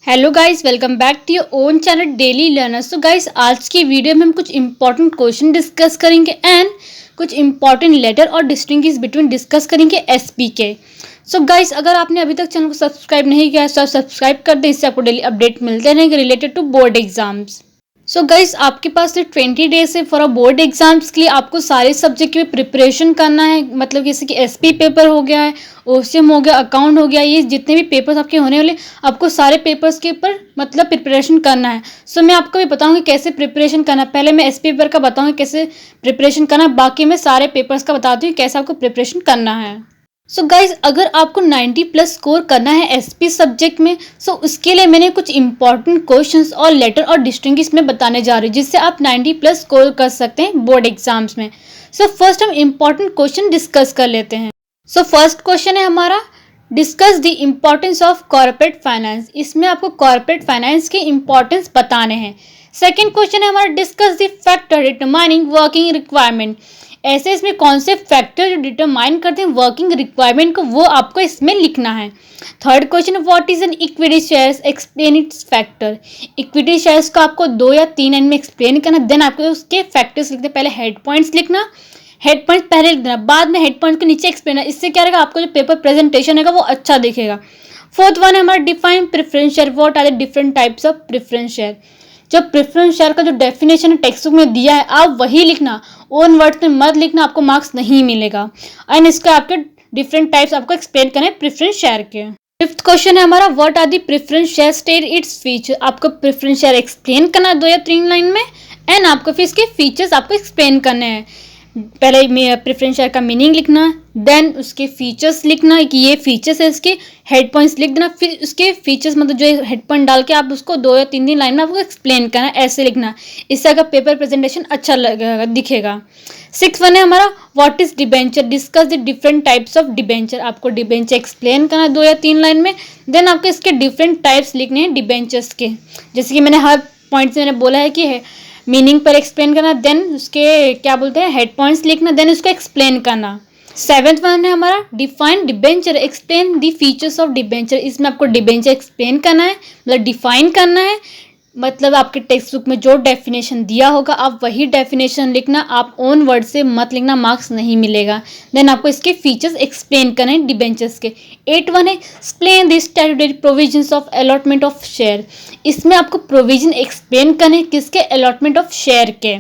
Hello guys, welcome back to your own channel daily learners. तो guys, आज की video में हम कुछ इंपॉर्टेंट क्वेश्चन डिस्कस करेंगे एंड कुछ इंपॉर्टेंट लेटर और डिस्टिंग्विश बिटवीन डिस्कस करेंगे एसपी के। सो गाइस, अगर आपने अभी तक चैनल को सब्सक्राइब नहीं किया है तो सब्सक्राइब कर दें, इससे आपको डेली अपडेट मिलते रहेंगे related to board exams. So guys, आपके पास सिर्फ 20 डेज है फॉर अ बोर्ड एग्जाम्स के लिए। आपको सारे सब्जेक्ट की प्रिपरेशन करना है, मतलब जैसे कि एसपी पेपर हो गया है, ओसीएम हो गया, अकाउंट हो गया, ये जितने भी पेपर्स आपके होने वाले, आपको सारे पेपर्स के ऊपर मतलब प्रिपरेशन करना है। सो मैं आपको भी बताऊंगी कैसे प्रिपरेशन करना है। पहले मैं एसपी पेपर का बताऊंगी कैसे प्रिपरेशन करना है, बाकी मैं सारे पेपर्स का बताती हूँ कैसे आपको प्रिपरेशन करना है। सो गाइज, अगर आपको 90 प्लस स्कोर करना है एसपी सब्जेक्ट में, सो उसके लिए मैंने कुछ इंपॉर्टेंट क्वेश्चंस और लेटर और डिस्टिंग्विश में बताने जा रही हूँ, जिससे आप 90 प्लस स्कोर कर सकते हैं बोर्ड एग्जाम्स में। सो फर्स्ट हम इंपॉर्टेंट क्वेश्चन डिस्कस कर लेते हैं। सो फर्स्ट क्वेश्चन है हमारा, discuss the importance of corporate finance. इसमें आपको कॉर्पोरेट फाइनेंस के इम्पोर्टेंस बताने हैं। सेकेंड क्वेश्चन है हमारा, discuss the factor determining working requirement. ऐसे इसमें कौन से फैक्टर जो डिटरमाइन करते हैं वर्किंग रिक्वायरमेंट को, वो आपको इसमें लिखना है। Third question, what is an equity shares, explain it's factor. Equity shares को आपको 2 या 3 लाइन में एक्सप्लेन करना, देन आपको उसके फैक्टर्स लिखते हैं। पहले हेड पॉइंट्स लिखना, हेड पॉइंट पहले लिख देना, बाद में हेड पॉइंट के नीचे एक्सप्लेन। इससे क्या रहेगा, आपको जो पेपर प्रेजेंटेशन होगा वो अच्छा दिखेगा। फोर्थ वन है हमारा, define preference share. What are the different types of preference share. जो प्रेफरेंस शेयर का जो डेफिनेशन टेक्स्ट बुक में दिया है आप वही लिखना, ओन वर्ड्स में मत लिखना, आपको मार्क्स नहीं मिलेगा। एंड इसका आपके डिफरेंट टाइप्स आपको एक्सप्लेन करना है प्रेफरेंस शेयर के। फिफ्थ क्वेश्चन है हमारा, what are the preference share, state its feature. आपको प्रेफरेंस शेयर एक्सप्लेन करना है 2 या 3 लाइन में, एंड आपको फिर इसके फीचर्स आपको एक्सप्लेन करने हैं। पहले प्रेफरेंस शेयर का मीनिंग लिखना, देन उसके फीचर्स लिखना कि ये फीचर्स है इसके, हेड पॉइंट्स लिख देना, फिर उसके फीचर्स मतलब जो हेड पॉइंट डाल के आप उसको 2 या 3 लाइन में आपको एक्सप्लेन करना, ऐसे लिखना। इससे अगर पेपर प्रेजेंटेशन अच्छा लगेगा, दिखेगा। सिक्स वन है हमारा, what is debenture, discuss the different types of debenture. आपको डिबेंचर एक्सप्लेन करना है 2 या 3 लाइन में, देन आपको इसके डिफरेंट टाइप्स लिखने हैं डिबेंचर्स के। जैसे कि मैंने हर पॉइंट से मैंने बोला है कि मीनिंग पर एक्सप्लेन करना, देन उसके क्या बोलते हैं हेड पॉइंट्स लिखना, देन उसको एक्सप्लेन करना। सेवेंथ वन है हमारा, define debenture, explain the features of debenture. इसमें आपको डिबेंचर एक्सप्लेन करना है, मतलब डिफाइन करना है, मतलब आपके टेक्स्ट बुक में जो डेफिनेशन दिया होगा आप वही डेफिनेशन लिखना, आप ओन वर्ड से मत लिखना, मार्क्स नहीं मिलेगा। देन आपको इसके फीचर्स एक्सप्लेन करने हैं डिबेंचर्स के। 8 वन है, explain the statutory provisions of allotment of share. इसमें आपको प्रोविजन एक्सप्लेन करने किसके, अलॉटमेंट ऑफ शेयर के।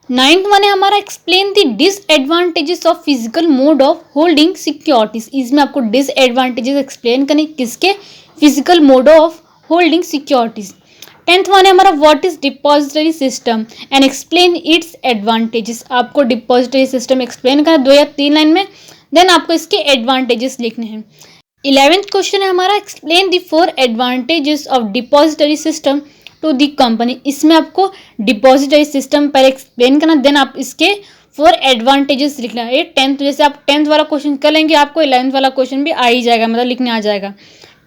9th वन है हमारा, explain the disadvantages of physical mode of holding securities. इसमें आपको डिसएडवांटेजेस एक्सप्लेन करने किसके, physical mode of holding securities. 10th one है हमारा, what is depository system and explain its advantages. आपको डिपॉजिटरी सिस्टम एक्सप्लेन करना 2 या 3 लाइन में, देन आपको इसके एडवांटेजेस लिखने हैं। 11th क्वेश्चन है हमारा, explain the 4 advantages of depository system to the company. इसमें आपको डिपॉजिटरी सिस्टम पर एक्सप्लेन करना, देन आप इसके 4 एडवांटेजेस लिखना है। ये 10th, जैसे आप 10th वाला क्वेश्चन कर लेंगे आपको 11th वाला क्वेश्चन भी आ ही जाएगा, मतलब लिखने आ जाएगा।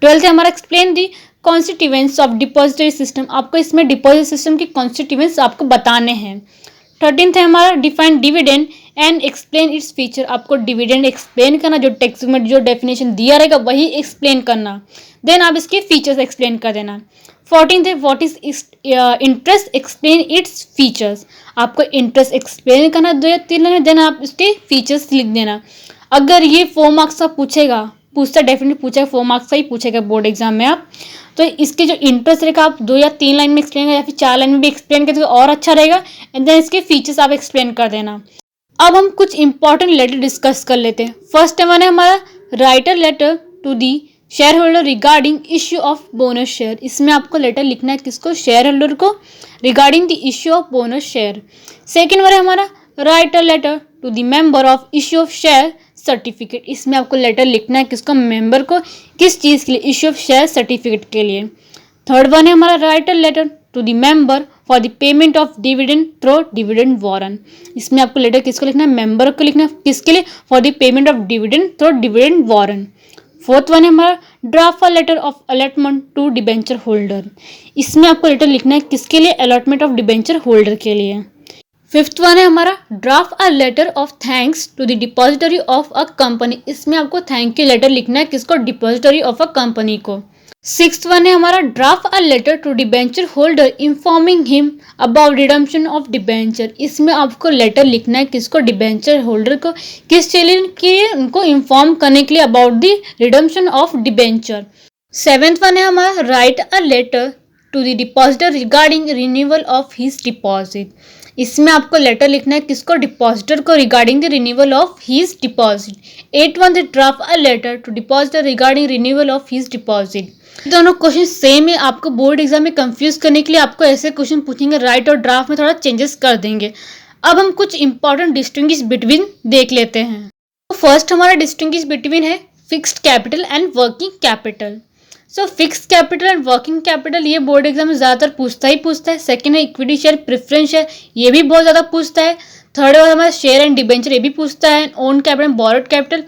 12th है हमारा, explain the constituents of depository system. आपको इसमें डिपॉजिट सिस्टम की कॉन्स्टिट्यूएंट्स आपको बताने हैं। 13th है हमारा, define dividend and explain it's feature. आपको डिविडेंड एक्सप्लेन करना, जो टेक्स्ट में जो डेफिनेशन दिया रहेगा वही एक्सप्लेन करना, देन आप इसके फीचर्स एक्सप्लेन कर देना। 14th है, what is interest, explain its features. आपको इंटरेस्ट एक्सप्लेन करना 2 या 3 लाइन, देन आप इसके फीचर्स लिख देना। अगर ये 4 मार्क्स का पूछता डेफिनेटली पूछेगा, 4 मार्क्स का ही पूछेगा बोर्ड एग्जाम में आप, तो इसके जो इंटरेस्ट रहेगा आप 2 या 3 लाइन में एक्सप्लेन या फिर 4 लाइन में भी एक्सप्लेन करते और अच्छा रहेगा, एंड देन इसके फीचर्स आप एक्सप्लेन कर देना। अब हम कुछ इंपॉर्टेंट लेटर डिस्कस कर लेते हैं। फर्स्ट वन है हमारा, write a letter to the shareholder regarding issue of bonus share. इसमें आपको लेटर लिखना है किसको, शेयर होल्डर को, regarding the issue of bonus share. Second one है हमारा, write a letter to the member of issue of share certificate. इसमें आपको लेटर लिखना है किसको, मेंबर को, किस चीज़ के लिए, इश्यू ऑफ शेयर सर्टिफिकेट के लिए। थर्ड वन है हमारा, write a letter to the member for the payment of dividend through dividend warrant. इसमें आपको लेटर किसको लिखना है, मेंबर को लिखना है, किसके लिए, for the payment of dividend through dividend warrant. Fourth one है हमारा, draft a letter of allotment to debenture holder. इसमें आपको लेटर लिखना है किसके लिए, अलॉटमेंट ऑफ डिबेंचर होल्डर के लिए। फिफ्थ वन है हमारा, draft a letter of thanks to the depository of a company. इसमें आपको थैंक यू लेटर लिखना है किसको, डिपॉजिटरी ऑफ अ कंपनी को। सिक्स्थ वन है हमारा draft a letter to debenture holder informing him about redemption of debenture. इसमें आपको लेटर लिखना है किसको, डिबेंचर होल्डर को, किस चीज के लिए, उनको इन्फॉर्म करने के लिए about the redemption of debenture. Seventh one है हमारा write a letter to the depositor regarding renewal of his deposit. इसमें आपको लेटर लिखना है किसको, डिपॉजिटर को, regarding the renewal of his deposit. Eight one the draft a letter to depositor regarding renewal of his deposit. दोनों question same है, आपको board exam में कंफ्यूज करने के लिए आपको ऐसे क्वेश्चन पूछेंगे, राइट और ड्राफ्ट में थोड़ा चेंजेस कर देंगे। अब हम कुछ इंपॉर्टेंट डिस्टिंग्विश बिटवीन देख लेते हैं। तो फर्स्ट हमारा डिस्टिंग्विश बिटवीन है fixed capital and working capital. So fixed capital and working capital ये बोर्ड एग्जाम में ज़्यादातर पूछता ही पूछता है। सेकंड है इक्विटी शेयर प्रेफरेंस शेयर, ये भी बहुत ज़्यादा पूछता है। थर्ड है हमारा शेयर एंड डिबेंचर, ये भी पूछता है। ओन कैपिटल, बोरोड कैपिटल,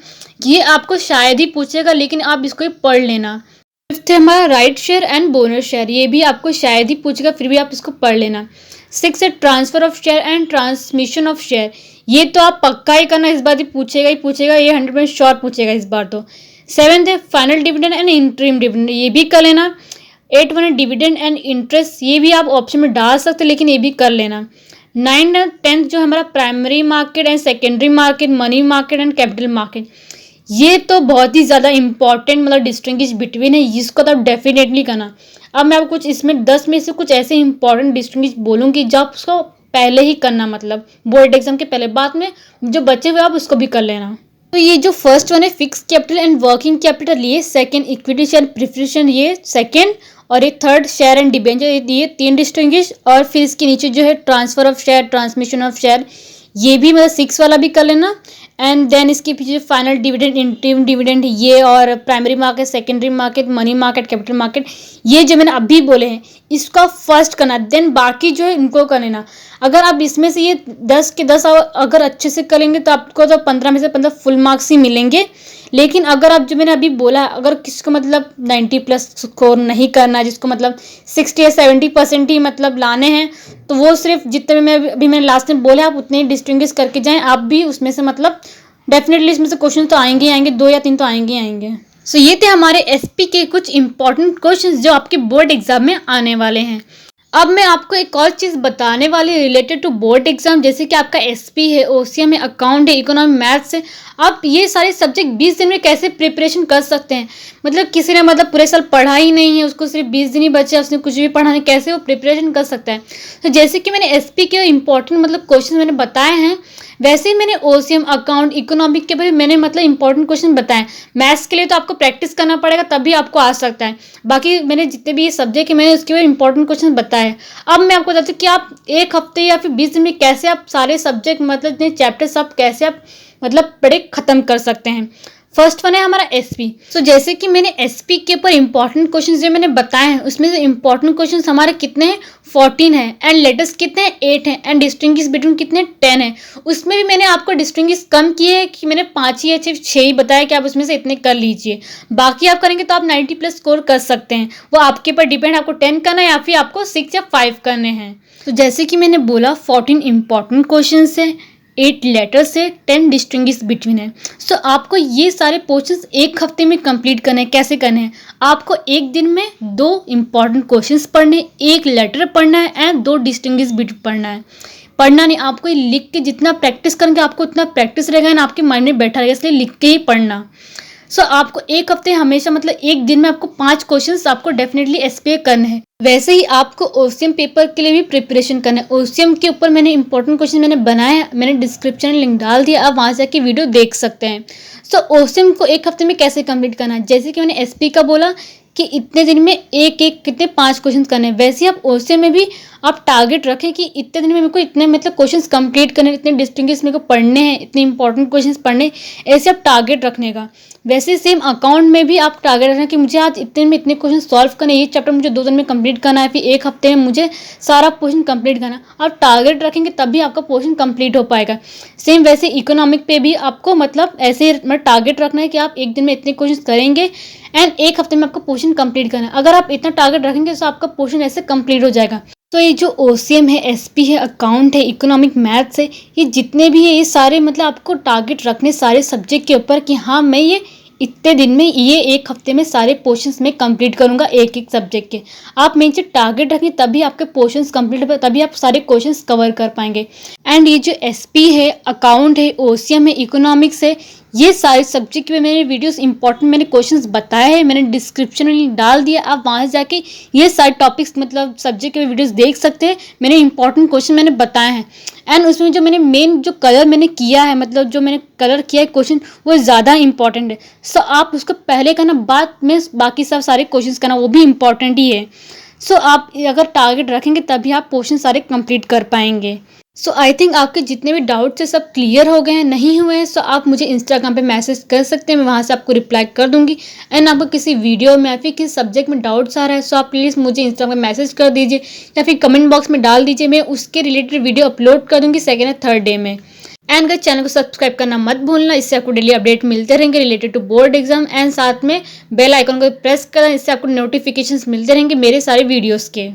ये आपको शायद ही पूछेगा, लेकिन आप इसको ही पढ़ लेना। फिफ्थ है हमारा right share and bonus share, ये भी आपको शायद ही पूछेगा, फिर भी आप इसको पढ़ लेना। सिक्स है transfer of share and transmission of share, ये तो आप पक्का ही करना, इस बार ही पूछेगा ही पूछेगा, ये 100% श्योर पूछेगा इस बार तो। सेवेंथ है final dividend and interim dividend, ये भी कर लेना। एट वन है डिविडेंड एंड इंटरेस्ट, ये भी आप ऑप्शन में डाल सकते लेकिन ये भी कर लेना। नाइन एंड टेंथ जो हमारा primary market and secondary market, money market and capital market, ये तो बहुत ही ज़्यादा इंपॉर्टेंट मतलब डिस्टिंग्विश बिटवीन है, इसको तो आप डेफिनेटली करना। अब मैं आपको कुछ इसमें 10 में से कुछ ऐसे इंपॉर्टेंट डिस्टिंग्विश बोलूँगी जो आप उसको पहले ही करना, मतलब बोर्ड एग्जाम के पहले, बाद में जो बचे हुए आप उसको भी कर लेना। तो ये जो फर्स्ट वन है fix capital and working capital, ये सेकंड इक्विटी शेयर प्रेफरेंस, ये सेकंड, और ये थर्ड शेयर एंड डिबेंचर, ये तीन डिस्टिंग्विश। और फिर इसके नीचे जो है transfer of share, transmission of share, ये भी मतलब 6 वाला भी कर लेना। एंड देन इसके पीछे फाइनल डिविडेंड, इंटरिम डिविडेंड, ये, और primary market, secondary market, money market, capital market, ये जो मैंने अभी बोले हैं इसका फर्स्ट करना, देन बाकी जो है इनको कर लेना। अगर आप इसमें से ये 10 के 10 अगर अच्छे से करेंगे तो आपको तो 15 में से 15 फुल मार्क्स ही मिलेंगे। लेकिन अगर आप जो मैंने अभी बोला, अगर किसको मतलब 90+ स्कोर नहीं करना है, जिसको मतलब 60 या 70% ही मतलब लाने हैं, तो वो सिर्फ जितने में अभी मैंने लास्ट में बोला आप उतने ही डिस्टिंग्विश करके जाएं। आप भी उसमें से मतलब डेफिनेटली इसमें से क्वेश्चन तो आएंगे ही आएंगे, 2 या 3 तो आएंगे ही आएंगे। सो ये थे हमारे एसपी के कुछ इंपॉर्टेंट क्वेश्चन जो आपके बोर्ड एग्जाम में आने वाले हैं। अब मैं आपको एक और चीज़ बताने वाली रिलेटेड टू बोर्ड एग्जाम, जैसे कि आपका एसपी है, ओसीएम है, अकाउंट है, इकोनॉमिक, मैथ्स है, आप ये सारे सब्जेक्ट 20 दिन में कैसे प्रिपरेशन कर सकते हैं। मतलब किसी ने मतलब पूरे साल पढ़ा ही नहीं है, उसको सिर्फ 20 दिन ही बचे, उसने कुछ भी पढ़ा नहीं, कैसे वो प्रिपरेशन कर सकता है। तो जैसे कि मैंने एसपी के इंपॉर्टेंट मतलब क्वेश्चन मैंने बताए हैं, वैसे ही मैंने ओसीएम, अकाउंट, इकोनॉमिक के बारे में मैंने मतलब इंपॉर्टेंट क्वेश्चन बताए। मैथ्स के लिए तो आपको प्रैक्टिस करना पड़ेगा तभी आपको आ सकता है, बाकी मैंने जितने भी ये सब्जेक्ट है मैंने उसके बारे में इंपॉर्टेंट क्वेश्चन बताए। अब मैं आपको बताती हूँ कि आप एक हफ्ते या फिर 20 दिन में कैसे आप सारे सब्जेक्ट मतलब इतने चैप्टर्स आप कैसे आप मतलब पढ़े खत्म कर सकते हैं। फर्स्ट वन है हमारा एसपी। सो जैसे कि मैंने एसपी के ऊपर इंपॉर्टेंट क्वेश्चंस जो मैंने बताए हैं, उसमें से इंपॉर्टेंट क्वेश्चंस हमारे कितने हैं, 14 है, एंड लेटर्स कितने हैं, 8 हैं, एंड डिस्टिंग्विश बिटवीन कितने, 10 है। उसमें भी मैंने आपको डिस्टिंग्विश कम किए हैं कि मैंने 5 ही या सिर्फ 6 ही बताया कि आप उसमें से इतने कर लीजिए, बाकी आप करेंगे तो आप 90+ स्कोर कर सकते हैं। वो आपके ऊपर डिपेंड, आपको 10 करना है या फिर आपको 6 या 5 करने हैं। तो जैसे कि मैंने बोला 14 इंपॉर्टेंट क्वेश्चन है, 8 लेटर से, 10 डिस्टिंग्विश बिटवीन है। सो आपको ये सारे पोर्शंस एक हफ्ते में कंप्लीट करने हैं। कैसे करने हैं, आपको एक दिन में 2 इंपॉर्टेंट क्वेश्चंस पढ़ने, 1 लेटर पढ़ना है एंड 2 डिस्टिंग्विश बिट पढ़ना है। पढ़ना नहीं, आपको ये लिख के जितना प्रैक्टिस करेंगे आपको उतना प्रैक्टिस रहेगा एंड आपके माइंड में बैठा रहेगा, इसलिए लिख के ही पढ़ना। सो आपको एक हफ्ते हमेशा मतलब एक दिन में आपको 5 क्वेश्चंस आपको डेफिनेटली एसपीए करने हैं। वैसे ही आपको ओसीएम पेपर के लिए भी प्रिपरेशन करना है। ओसीएम के ऊपर मैंने इंपॉर्टेंट क्वेश्चन मैंने बनाए हैं, मैंने डिस्क्रिप्शन में लिंक डाल दिया, आप वहाँ जाके वीडियो देख सकते हैं। सो ओसीएम को एक हफ्ते में कैसे कंप्लीट करना है, जैसे कि मैंने एसपी का बोला कि इतने दिन में एक कितने 5 क्वेश्चन करने हैं, वैसे ही आप ओसीएम में भी आप टारगेट रखें कि इतने दिन में मेरे को इतने मतलब क्वेश्चंस कंप्लीट करने, इतने डिस्टिंग्विश मेरे को पढ़ने हैं, इतने इंपॉर्टेंट क्वेश्चंस पढ़ने, ऐसे आप टारगेट रखने का। वैसे सेम अकाउंट में भी आप टारगेट रखना कि मुझे आज इतने में इतने क्वेश्चन सॉल्व करने, ये चैप्टर मुझे 2 दिन में कंप्लीट करना है, फिर एक हफ्ते में मुझे सारा पोर्शन कंप्लीट करना। आप टारगेट रखेंगे तभी आपका पोर्शन कंप्लीट हो पाएगा। सेम वैसे इकोनॉमिक पे भी आपको मतलब ऐसे मतलब टारगेट रखना है कि आप एक दिन में इतने क्वेश्चन करेंगे एंड एक हफ्ते में आपका पोर्शन कंप्लीट करना है। अगर आप इतना टारगेट रखेंगे तो आपका पोर्शन ऐसे कंप्लीट हो जाएगा। तो ये जो ओसीएम है, एसपी है, अकाउंट है, इकोनॉमिक, मैथ्स है, ये जितने भी है ये सारे मतलब आपको टारगेट रखने सारे सब्जेक्ट के ऊपर कि हाँ मैं ये इतने दिन में ये एक हफ्ते में सारे पोर्शंस में कंप्लीट करूंगा एक एक सब्जेक्ट के। आप मेन से टारगेट रखें, तभी आपके पोर्शंस कंप्लीट हो, तभी आप सारे क्वेश्चंस कवर कर पाएंगे। एंड ये जो एसपी है, अकाउंट है, ओसीएम है, इकोनॉमिक्स है, ये सारे सब्जेक्ट में मैंने वीडियोस इंपॉर्टेंट मैंने क्वेश्चंस बताए हैं, मैंने डिस्क्रिप्शन में लिंक डाल दिया। आप वहाँ से जाके ये सारे टॉपिक्स मतलब सब्जेक्ट के वीडियोस देख सकते हैं। मैंने इंपॉर्टेंट क्वेश्चन मैंने बताए हैं। एंड उसमें जो मैंने मेन जो कलर मैंने किया है, मतलब जो मैंने कलर किया है क्वेश्चन, वो ज़्यादा इंपॉर्टेंट है। सो आप उसको पहले करना, बाद में बाकी सब सारे क्वेश्चंस करना, वो भी इंपॉर्टेंट ही है। सो आप अगर टारगेट रखेंगे तभी आप पोर्शन सारे कंप्लीट कर पाएंगे। सो आई थिंक आपके जितने भी डाउट्स है सब क्लियर हो गए हैं। नहीं हुए हैं सो आप मुझे इंस्टाग्राम पे मैसेज कर सकते हैं, मैं वहाँ से आपको रिप्लाई कर दूंगी। एंड आपको किसी वीडियो में या फिर किसी सब्जेक्ट में डाउट्स आ रहा है सो आप प्लीज़ मुझे इंस्टाग्राम पे मैसेज कर दीजिए या फिर कमेंट बॉक्स में डाल दीजिए। मैं उसके रिलेटेड वीडियो अपलोड कर दूंगी सेकेंड या थर्ड डे में। एंड गाइस चैनल को सब्सक्राइब करना मत भूलना, इससे आपको डेली अपडेट मिलते रहेंगे related to board exam. And साथ में बेल आइकन को प्रेस करना, इससे आपको नोटिफिकेशंस मिलते रहेंगे मेरे सारे वीडियोस के।